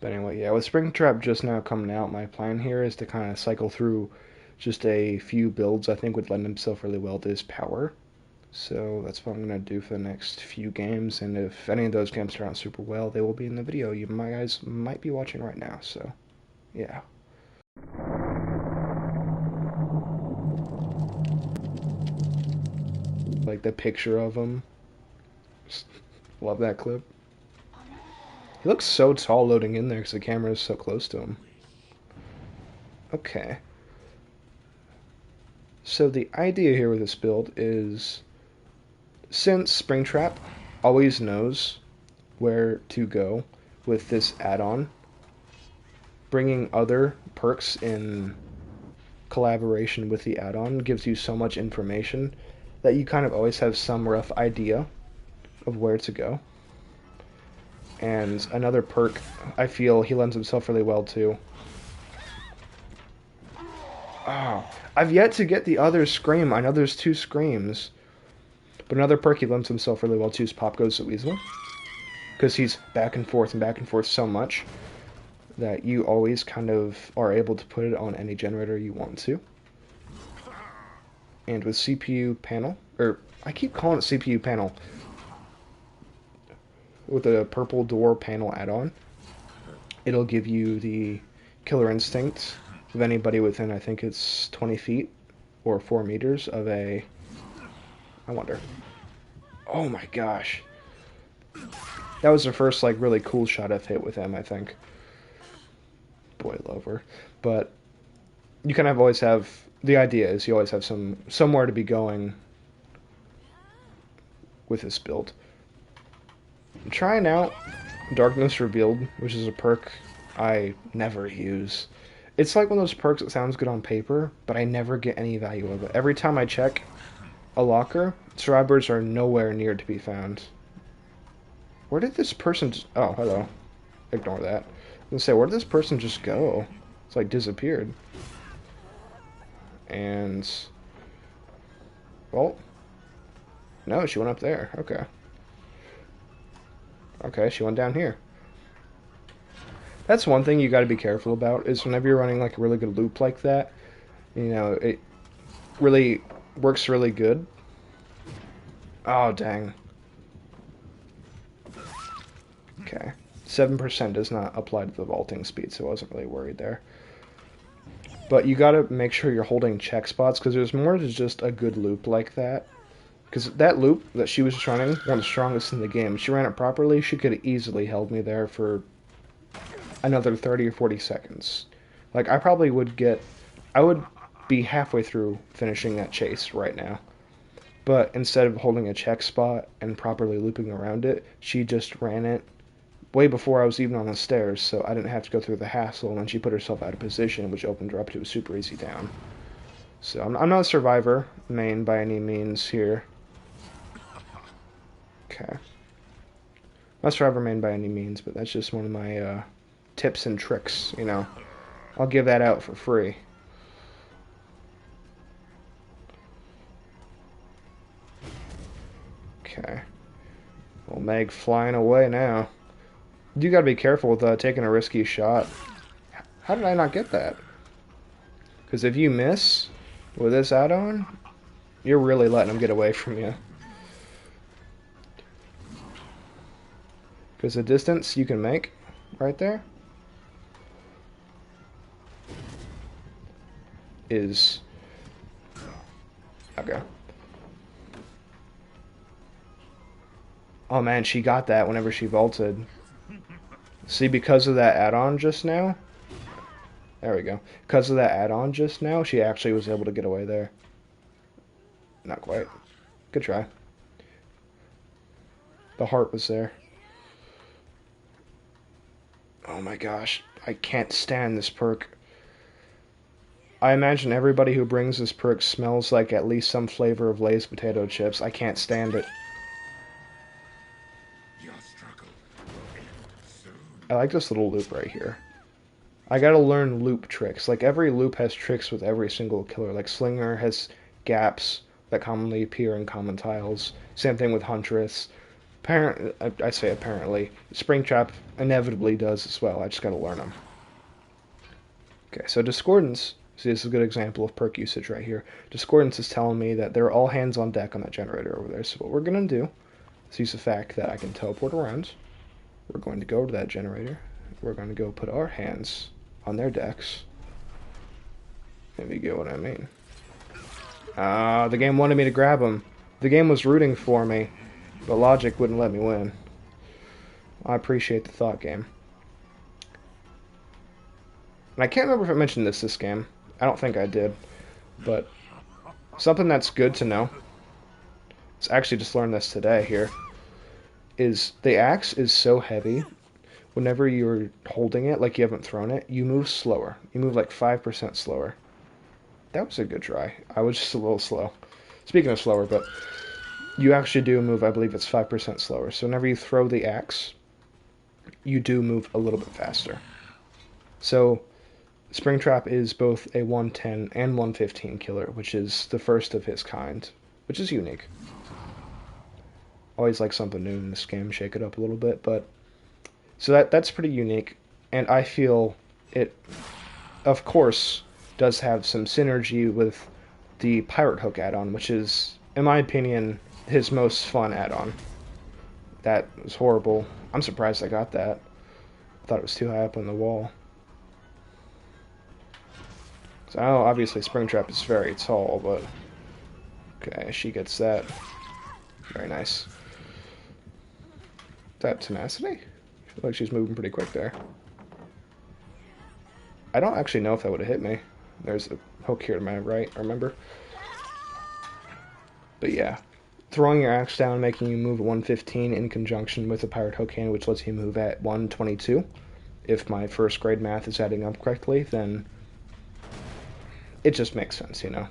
But anyway, yeah, with Springtrap just now coming out, my plan here is to kind of cycle through just a few builds I think would lend themselves really well to his power. So that's what I'm going to do for the next few games, and if any of those games turn out super well, they will be in the video you guys might be watching right now, so yeah. Like the picture of him. Just love that clip. He looks so tall loading in there because the camera is so close to him. Okay. So the idea here with this build is, since Springtrap always knows where to go with this add-on, bringing other perks in collaboration with the add-on gives you so much information that you kind of always have some rough idea of where to go. And another perk I feel he lends himself really well to. Oh, I've yet to get the other Scream. I know there's 2 Screams. But another perk he lends himself really well to is Pop Goes the Weasel. Because he's back and forth so much that you always kind of are able to put it on any generator you want to. And with CPU panel, or I keep calling it CPU panel, with the purple door panel add-on, it'll give you the killer instinct of anybody within, I think it's 20 feet or 4 meters of a... I wonder. Oh my gosh. That was the first, like, really cool shot I've hit with him, I think. Boy lover. But you kind of always have... The idea is you always have somewhere to be going with this build. I'm trying out Darkness Revealed, which is a perk I never use. It's like one of those perks that sounds good on paper, but I never get any value of it. Every time I check a locker, survivors are nowhere near to be found. Where did this person... Oh, hello. Ignore that. I was gonna say, where did this person just go? It's like disappeared. And... Well... No, she went up there. Okay. Okay, she went down here. That's one thing you gotta be careful about, is whenever you're running like a really good loop like that, you know, it really works really good. Oh, dang. Okay. 7% does not apply to the vaulting speed, so I wasn't really worried there. But you gotta make sure you're holding check spots, because there's more to just a good loop like that. Because that loop that she was running, one of the strongest in the game, if she ran it properly, she could have easily held me there for another 30 or 40 seconds. Like, I probably would get... I would be halfway through finishing that chase right now. But instead of holding a check spot and properly looping around it, she just ran it way before I was even on the stairs, so I didn't have to go through the hassle, and then she put herself out of position, which opened her up to a super easy down. So I'm not a survivor main by any means here. Okay. Not survivor main by any means, but that's just one of my tips and tricks, you know. I'll give that out for free. Okay. Well, Meg flying away now. You gotta be careful with taking a risky shot. How did I not get that? Because if you miss with this add-on, you're really letting them get away from you. Because the distance you can make right there is... Okay. Oh man, she got that whenever she vaulted. See, because of that add-on just now... There we go. Because of that add-on just now, she actually was able to get away there. Not quite. Good try. The heart was there. Oh my gosh. I can't stand this perk. I imagine everybody who brings this perk smells like at least some flavor of Lay's potato chips. I can't stand it. I like this little loop right here. I gotta learn loop tricks. Like, every loop has tricks with every single killer. Like, Slinger has gaps that commonly appear in common tiles. Same thing with Huntress. Apparently, I say apparently, Springtrap inevitably does as well. I just gotta learn them. Okay, so Discordance, see this is a good example of perk usage right here. Discordance is telling me that there are all hands on deck on that generator over there. So what we're gonna do is use the fact that I can teleport around. We're going to go to that generator. We're going to go put our hands on their decks. If you get what I mean. The game wanted me to grab them. The game was rooting for me, but logic wouldn't let me win. I appreciate the thought, game. And I can't remember if I mentioned this game. I don't think I did. But something that's good to know, I actually just learned this today here, is the axe is so heavy, whenever you're holding it, like you haven't thrown it, you move slower. You move like 5% slower. That was a good try. I was just a little slow. Speaking of slower, but you actually do move, I believe it's 5% slower. So whenever you throw the axe, you do move a little bit faster. So Springtrap is both a 110 and 115 killer, which is the first of his kind, which is unique. Always like something new in this game, shake it up a little bit, but so that's pretty unique, and I feel it, of course, does have some synergy with the Pirate Hook add-on, which is, in my opinion, his most fun add-on. That was horrible. I'm surprised I got that. I thought it was too high up on the wall. So I know obviously Springtrap is very tall, but okay, she gets that. Very nice. Is that tenacity? I feel like she's moving pretty quick there. I don't actually know if that would have hit me. There's a hook here to my right, remember? But yeah, throwing your axe down, making you move at 115 in conjunction with a Pirate Hook hand, which lets you move at 122. If my first grade math is adding up correctly, then it just makes sense, you know?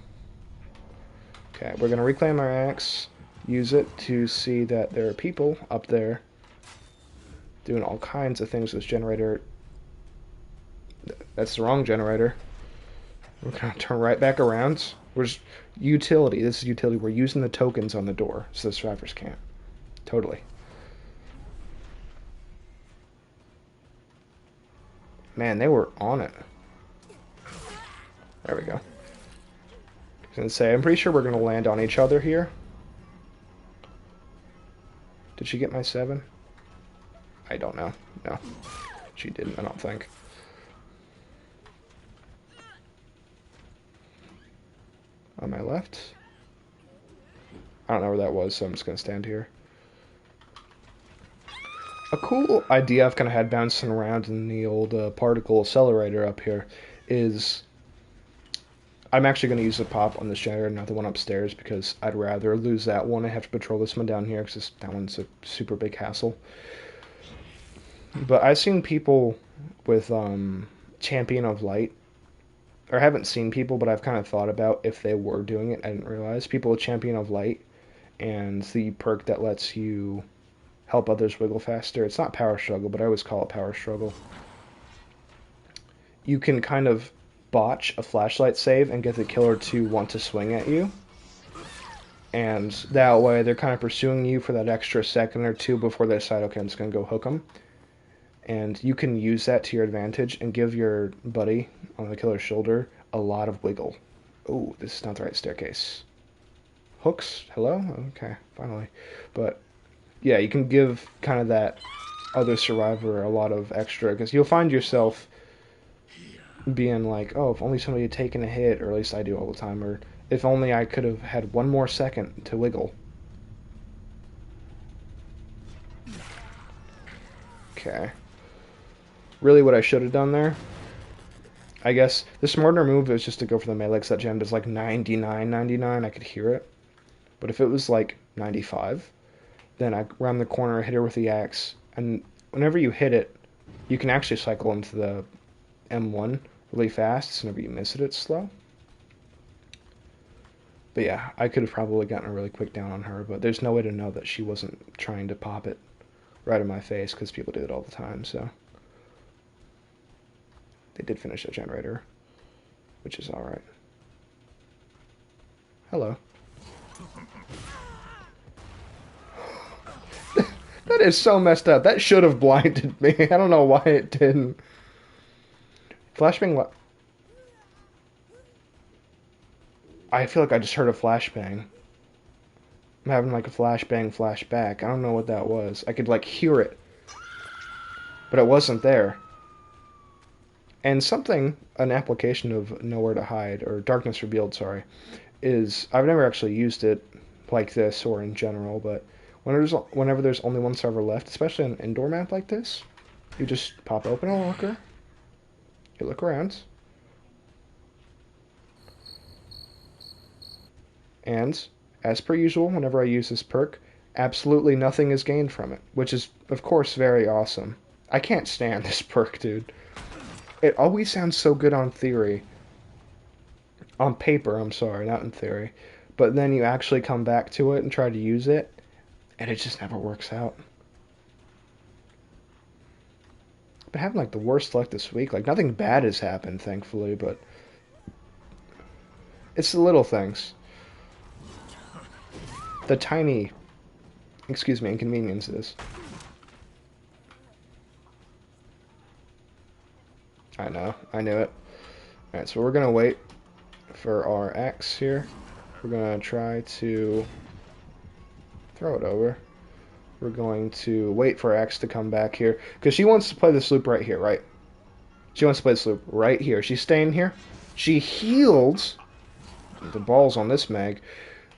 Okay, we're going to reclaim our axe, use it to see that there are people up there doing all kinds of things with this generator. That's the wrong generator. We're going to turn right back around. We're just, utility. This is utility. We're using the tokens on the door so the survivors can't. Totally. Man, they were on it. There we go. I was going to say, I'm pretty sure we're going to land on each other here. Did she get my 7? I don't know. No. She didn't, I don't think. On my left? I don't know where that was, so I'm just going to stand here. A cool idea I've kind of had bouncing around in the old particle accelerator up here is I'm actually going to use the pop on this generator, not the one upstairs, because I'd rather lose that one. I have to patrol this one down here because that one's a super big hassle. But I've seen people with Champion of Light, or I haven't seen people, but I've kind of thought about if they were doing it. I didn't realize. People with Champion of Light and the perk that lets you help others wiggle faster. It's not Power Struggle, but I always call it Power Struggle. You can kind of botch a flashlight save and get the killer to want to swing at you. And that way they're kind of pursuing you for that extra second or two before they decide, okay, I'm just going to go hook them. And you can use that to your advantage and give your buddy on the killer's shoulder a lot of wiggle. Oh, this is not the right staircase. Hooks? Hello? Okay, finally. But yeah, you can give kind of that other survivor a lot of extra, because you'll find yourself being like, oh, if only somebody had taken a hit, or at least I do all the time, or if only I could have had one more second to wiggle. Okay. Really what I should have done there, I guess, the smarter move is just to go for the melee, because that gem is like 99.99, I could hear it. But if it was like 95, then I round the corner, hit her with the axe, and whenever you hit it, you can actually cycle into the M1 really fast, so whenever you miss it, it's slow. But yeah, I could have probably gotten a really quick down on her, but there's no way to know that she wasn't trying to pop it right in my face, because people do it all the time, so. They did finish the generator, which is alright. Hello. That is so messed up. That should have blinded me. I don't know why it didn't. Flashbang what? I feel like I just heard a flashbang. I'm having like a flashbang flashback. I don't know what that was. I could like hear it. But it wasn't there. And something, an application of Nowhere to Hide, or Darkness Revealed, sorry, is, I've never actually used it like this or in general, but whenever there's only one server left, especially on an indoor map like this, you just pop open a locker, you look around, and as per usual, whenever I use this perk, absolutely nothing is gained from it, which is, of course, very awesome. I can't stand this perk, dude. It always sounds so good on theory. On paper, I'm sorry, not in theory. But then you actually come back to it and try to use it, and it just never works out. I've been having like the worst luck this week. Like nothing bad has happened, thankfully, but it's the little things. The tiny, excuse me, inconveniences. I know, I knew it. Alright, so we're gonna wait for our axe here. We're gonna try to throw it over. We're going to wait for X to come back here. Because she wants to play this loop right here, right? She wants to play this loop right here. She's staying here. She healed. The ball's on this mag.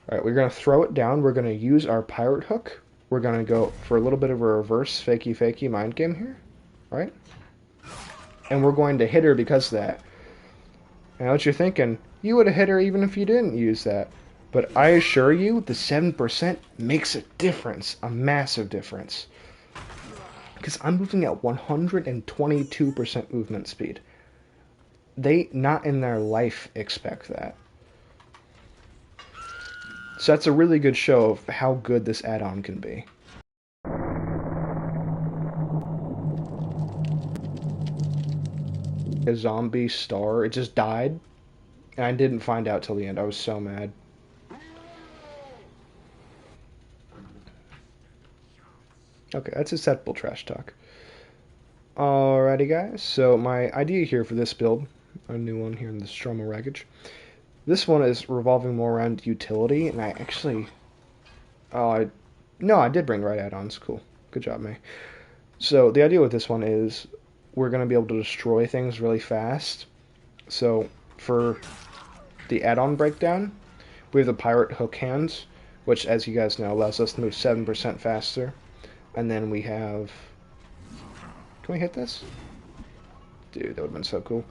Alright, we're going to throw it down. We're going to use our pirate hook. We're going to go for a little bit of a reverse fakey mind game here. Right? And we're going to hit her because of that. Now what you're thinking, you would have hit her even if you didn't use that. But I assure you, the 7% makes a difference, a massive difference. Because I'm moving at 122% movement speed. They, not in their life, expect that. So that's a really good show of how good this add-on can be. A zombie star, it just died. And I didn't find out till the end. I was so mad. Okay, that's acceptable trash talk. Alrighty guys, so my idea here for this build, a new one here in the Stroma Wreckage, this one is revolving more around utility, and I actually, no, I did bring the right add-ons, cool, good job, May. So the idea with this one is we're going to be able to destroy things really fast. So for the add-on breakdown, we have the Pirate Hook Hands, which as you guys know allows us to move 7% faster. And then we have... Can we hit this? Dude, that would have been so cool.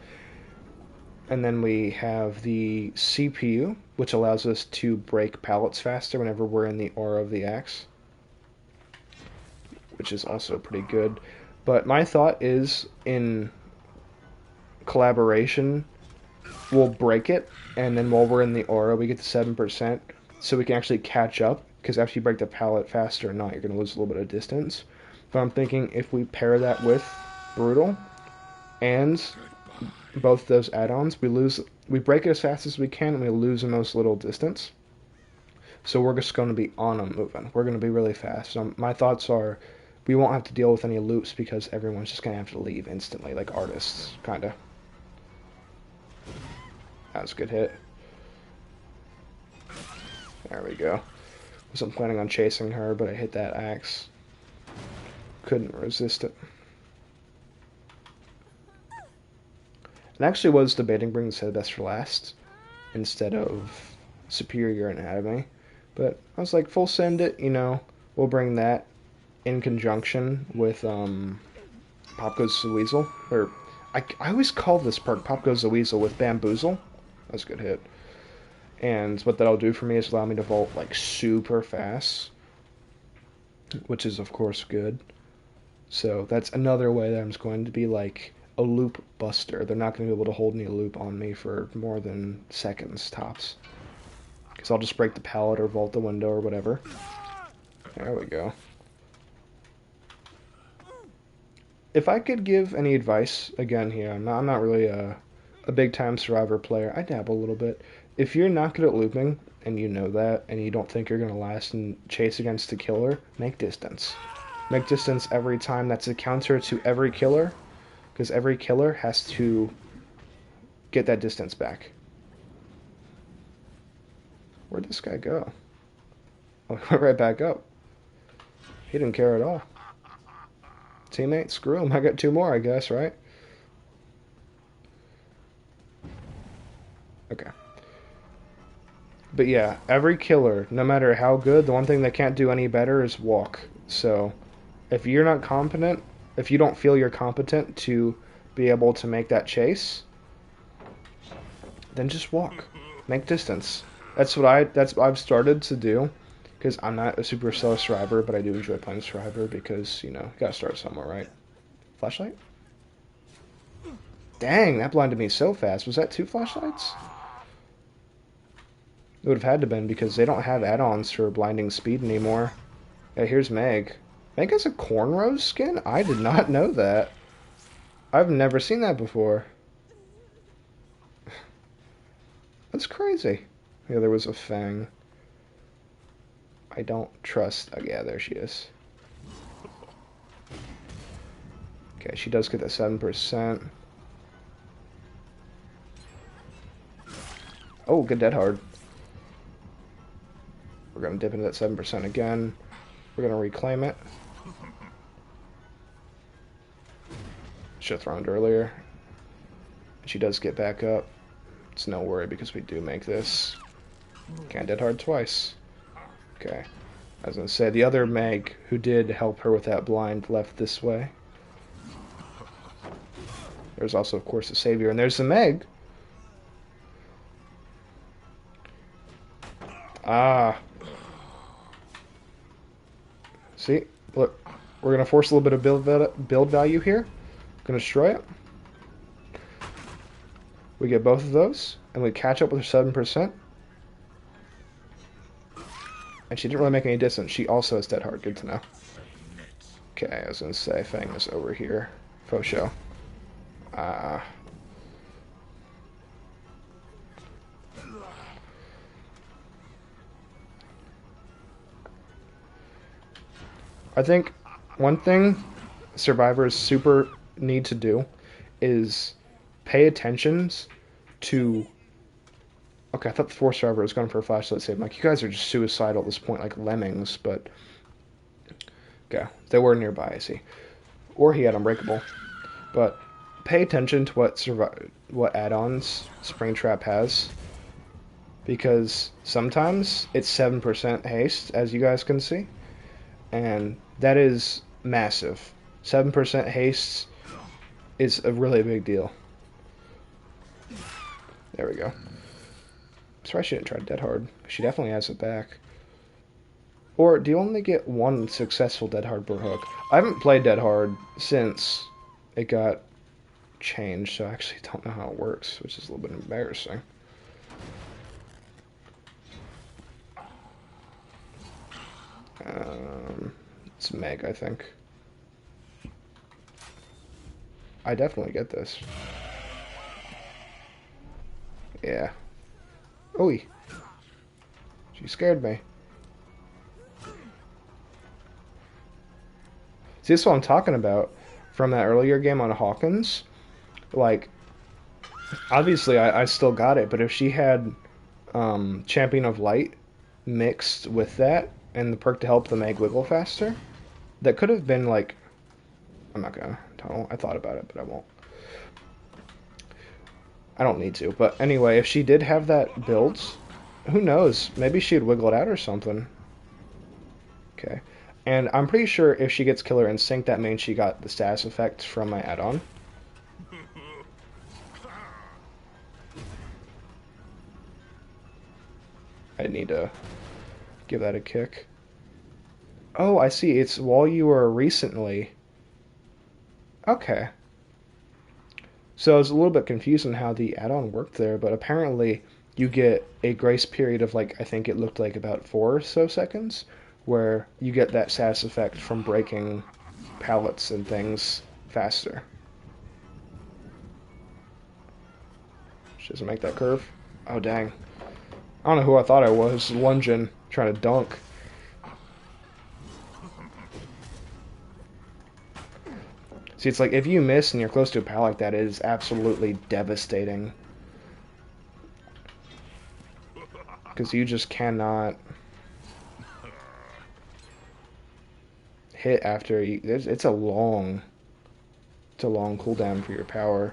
And then we have the CPU, which allows us to break pallets faster whenever we're in the aura of the axe. Which is also pretty good. But my thought is, in collaboration, we'll break it, and then while we're in the aura, we get the 7%, so we can actually catch up. Because after you break the pallet faster or not, you're going to lose a little bit of distance. But I'm thinking if we pair that with Brutal and both those add-ons, we break it as fast as we can and we lose the most little distance. So we're just going to be on them moving. We're going to be really fast. So my thoughts are we won't have to deal with any loops because everyone's just going to have to leave instantly, like artists, kind of. That was a good hit. There we go. Wasn't planning on chasing her, but I hit that axe. Couldn't resist it. And actually was debating bringing the set of best for last instead of superior anatomy. But I was like, full send it, you know, we'll bring that in conjunction with Pop Goes the Weasel. Or I always call this perk Pop Goes the Weasel with Bamboozle. That was a good hit. And what that'll do for me is allow me to vault like super fast, which is of course good. So that's another way that I'm just going to be like a loop buster. They're not going to be able to hold any loop on me for more than seconds tops. Because I'll just break the pallet or vault the window or whatever. There we go. If I could give any advice, again here, I'm not really a big time Survivor player. I dabble a little bit. If you're not good at looping, and you know that, and you don't think you're going to last and chase against the killer, make distance. Make distance every time. That's a counter to every killer, because every killer has to get that distance back. Where'd this guy go? Oh, he went right back up. He didn't care at all. Teammate, screw him. I got 2 more, I guess, right? Okay. But yeah, every killer, no matter how good, the one thing they can't do any better is walk. So, if you're not competent, if you don't feel you're competent to be able to make that chase, then just walk. Make distance. That's what I've started to do, because I'm not a super slow striver, but I do enjoy playing striver because, you know, you gotta start somewhere, right? Flashlight? Dang, that blinded me so fast. Was that 2 flashlights? It would have had to been, because they don't have add-ons for blinding speed anymore. Yeah, here's Meg. Meg has a cornrows skin? I did not know that. I've never seen that before. That's crazy. Yeah, there was a Fang. I don't trust... Oh, yeah, there she is. Okay, she does get the 7%. Oh, good dead hard. We're going to dip into that 7% again. We're going to reclaim it. Should have thrown it earlier. She does get back up. It's no worry because we do make this. Can't dead hard twice. Okay. I was going to say, the other Meg who did help her with that blind left this way. There's also, of course, the Savior. And there's the Meg. Ah. See? Look. We're going to force a little bit of build value here. Going to destroy it. We get both of those. And we catch up with her 7%. And she didn't really make any distance. She also has dead hard. Good to know. Okay, I was going to say Fang is over here. Faux show. I think one thing survivors super need to do is pay attention to... Okay, I thought the 4 survivor was going for a flashlight save. I'm like, you guys are just suicidal at this point, like lemmings, but... Okay, they were nearby, I see. Or he had Unbreakable. But pay attention to what add-ons Springtrap has. Because sometimes it's 7% haste, as you guys can see. And that is massive. 7% haste is a really big deal. There we go. Sorry she didn't try dead hard. She definitely has it back. Or do you only get 1 successful dead hard per hook? I haven't played dead hard since it got changed, so I actually don't know how it works, which is a little bit embarrassing. It's Meg, I think. I definitely get this. Yeah. Ooh. She scared me. See, this is what I'm talking about from that earlier game on Hawkins. Like, obviously I still got it, but if she had Champion of Light mixed with that and the perk to help the Meg wiggle faster, that could have been like... I'm not gonna... I thought about it, but I won't. I don't need to. But anyway, if she did have that build, who knows? Maybe she'd wiggle it out or something. Okay. And I'm pretty sure if she gets Killer Instinct, that means she got the status effect from my add-on. I need to give that a kick. Oh, I see. It's while you were recently... Okay. So I was a little bit confused on how the add-on worked there, but apparently you get a grace period of, like, I think it looked like about 4 or so seconds, where you get that status effect from breaking pallets and things faster. She doesn't make that curve. Oh, dang. I don't know who I thought I was, lunging, trying to dunk. See, it's like if you miss and you're close to a pal like that, it is absolutely devastating. Because you just cannot hit after you. It's a long cooldown for your power.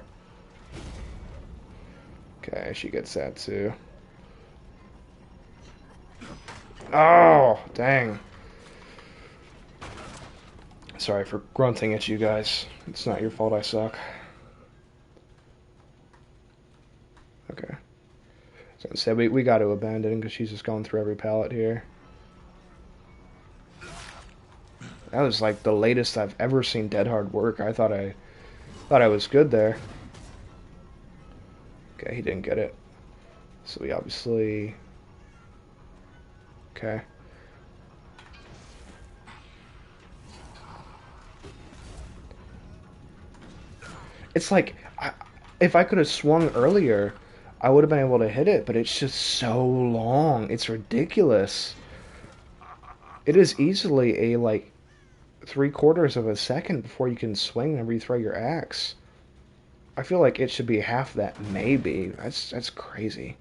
Okay, she gets that too. Oh, dang. Sorry for grunting at you guys. It's not your fault I suck. Okay. So I said we got to abandon because she's just going through every pallet here. That was like the latest I've ever seen Dead Hard work. I thought I was good there. Okay, he didn't get it. So we obviously... Okay. It's like, if I could have swung earlier, I would have been able to hit it, but it's just so long. It's ridiculous. It is easily a, like, 3/4 of a second before you can swing whenever you throw your axe. I feel like it should be half that, maybe. That's crazy.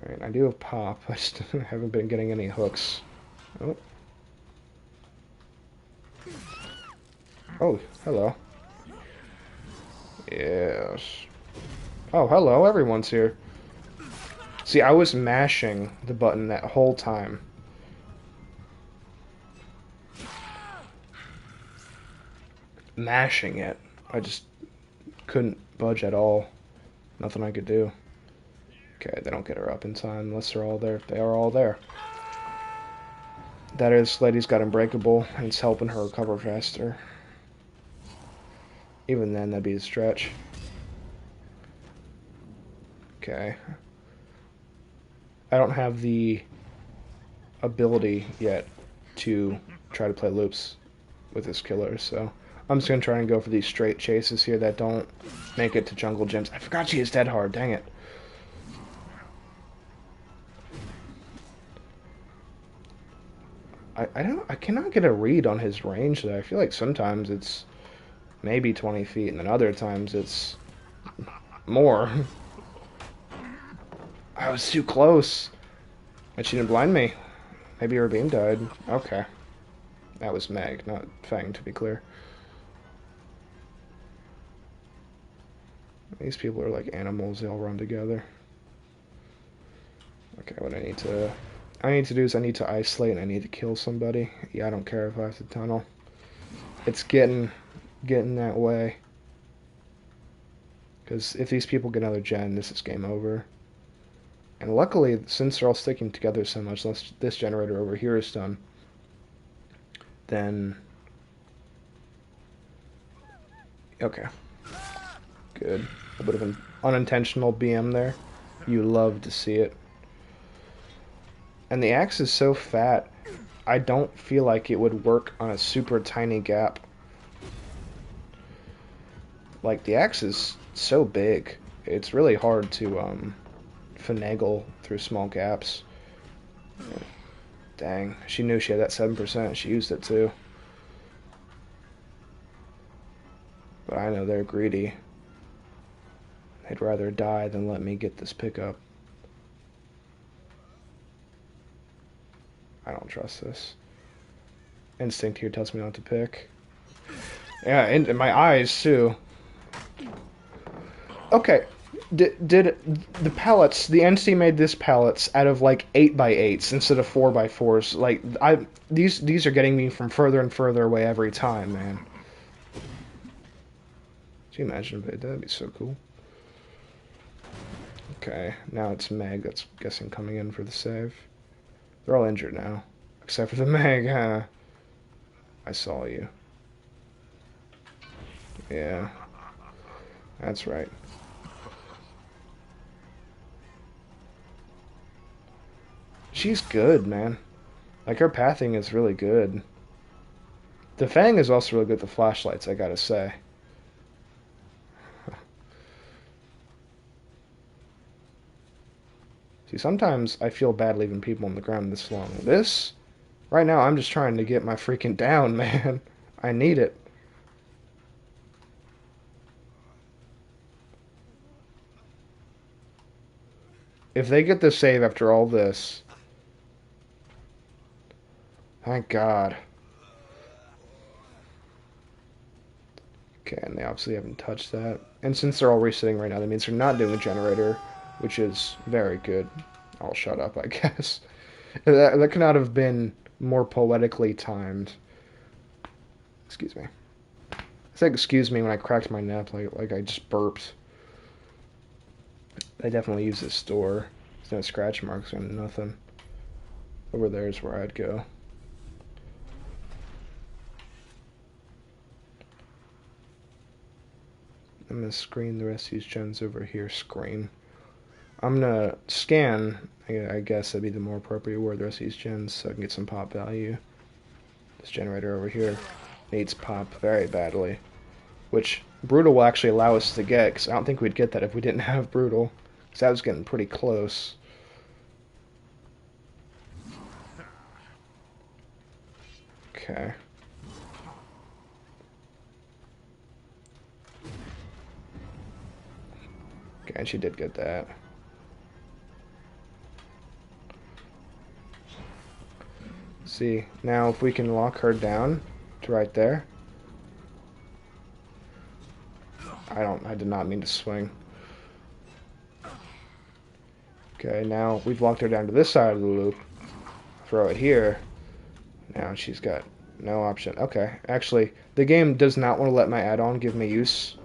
Alright, I do have pop. I just haven't been getting any hooks. Oh. Oh, hello. Yes. Oh, hello, everyone's here. See, I was mashing the button that whole time. Mashing it. I just couldn't budge at all. Nothing I could do. Okay, they don't get her up in time unless they're all there. They are all there. That is, lady's got Unbreakable, and it's helping her recover faster. Even then, that'd be a stretch. Okay. I don't have the ability yet to try to play loops with this killer, so I'm just going to try and go for these straight chases here that don't make it to jungle gyms. I forgot she is Dead Hard, dang it. I cannot get a read on his range though. I feel like sometimes it's maybe 20 feet, and then other times it's more. I was too close. And she didn't blind me. Maybe her beam died. Okay. That was Meg, not Fang, to be clear. These people are like animals, they all run together. Okay, what I need to do is I need to isolate and I need to kill somebody. Yeah, I don't care if I have to tunnel. It's getting that way. Because if these people get another gen, this is game over. And luckily, since they're all sticking together so much, unless this generator over here is done, then... Okay. Good. A bit of an unintentional BM there. You love to see it. And the axe is so fat, I don't feel like it would work on a super tiny gap. Like, the axe is so big, it's really hard to finagle through small gaps. Dang, she knew she had that 7%, she used it too. But I know they're greedy. They'd rather die than let me get this pickup. I don't trust this. Instinct here tells me not to pick. Yeah, and my eyes too. Okay, did the pallets? The NC made this pallets out of like 8x8s instead of 4x4s. Like these are getting me from further and further away every time, man. Can you imagine if they did? That'd be so cool. Okay, now it's Meg that's guessing coming in for the save. They're all injured now. Except for the Meg, huh? I saw you. Yeah. That's right. She's good, man. Like, her pathing is really good. The Fang is also really good with the flashlights, I gotta say. See, sometimes I feel bad leaving people on the ground this long. This Right now, I'm just trying to get my freaking down, man. I need it. If they get the save after all this... Thank God. Okay, and they obviously haven't touched that. And since they're all resetting right now, that means they're not doing a generator, which is very good. I'll shut up, I guess. That could not have been more poetically timed. Excuse me. I said excuse me when I cracked my neck, like I just burped. I definitely use this door. There's no scratch marks or nothing. Over there is where I'd go. I'm gonna screen the rest of these gens over here. Screen. I'm gonna scan. I guess that'd be the more appropriate word. The rest of these gens, so I can get some pop value. This generator over here needs pop very badly, which Brutal will actually allow us to get, because I don't think we'd get that if we didn't have Brutal, because that was getting pretty close. Okay. Okay, and she did get that. See, now if we can lock her down to right there. I did not mean to swing. Okay, now we've locked her down to this side of the loop. Throw it here. Now she's got no option. Okay, actually, the game does not want to let my add-on give me use.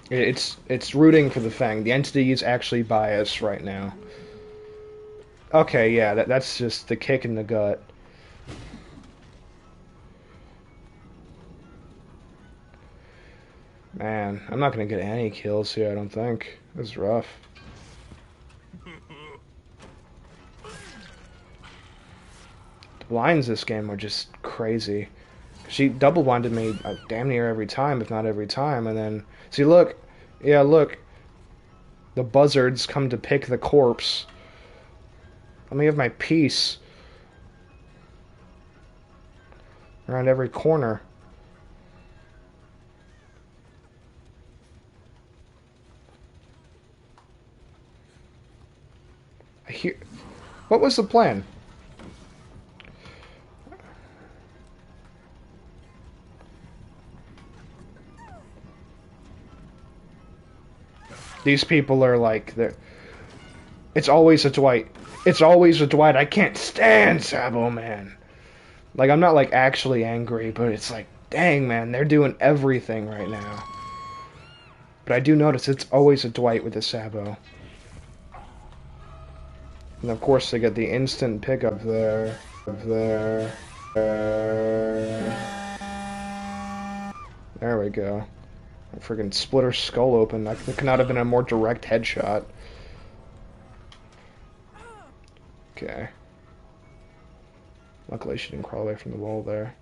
It's rooting for the Fang. The entity is actually biased right now. Okay, yeah, that's just the kick in the gut. Man, I'm not gonna get any kills here, I don't think. This is rough. The blinds this game are just crazy. She double blinded me damn near every time, if not every time, and then... See, look! Yeah, look! The buzzards come to pick the corpse. Let me have my piece. Around every corner. I hear... What was the plan? These people are like... It's always a Dwight. It's always a Dwight. I can't stand Sabo, man. Like, I'm not, like, actually angry, but it's like, dang, man, they're doing everything right now. But I do notice it's always a Dwight with a Sabo. And of course they get the instant pickup there. There we go. I freaking split her skull open. That could not have been a more direct headshot. Okay. Luckily she didn't crawl away from the wall there.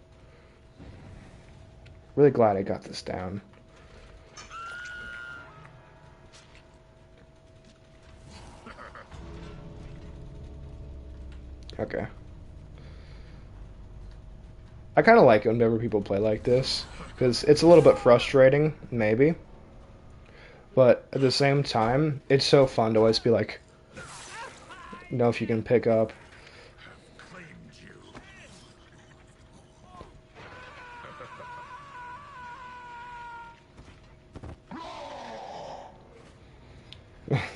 Really glad I got this down. Okay. I kind of like it whenever people play like this, because it's a little bit frustrating, maybe. But at the same time, it's so fun to always be like, know if you can pick up.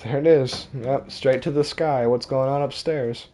There it is. Yep, straight to the sky. What's going on upstairs?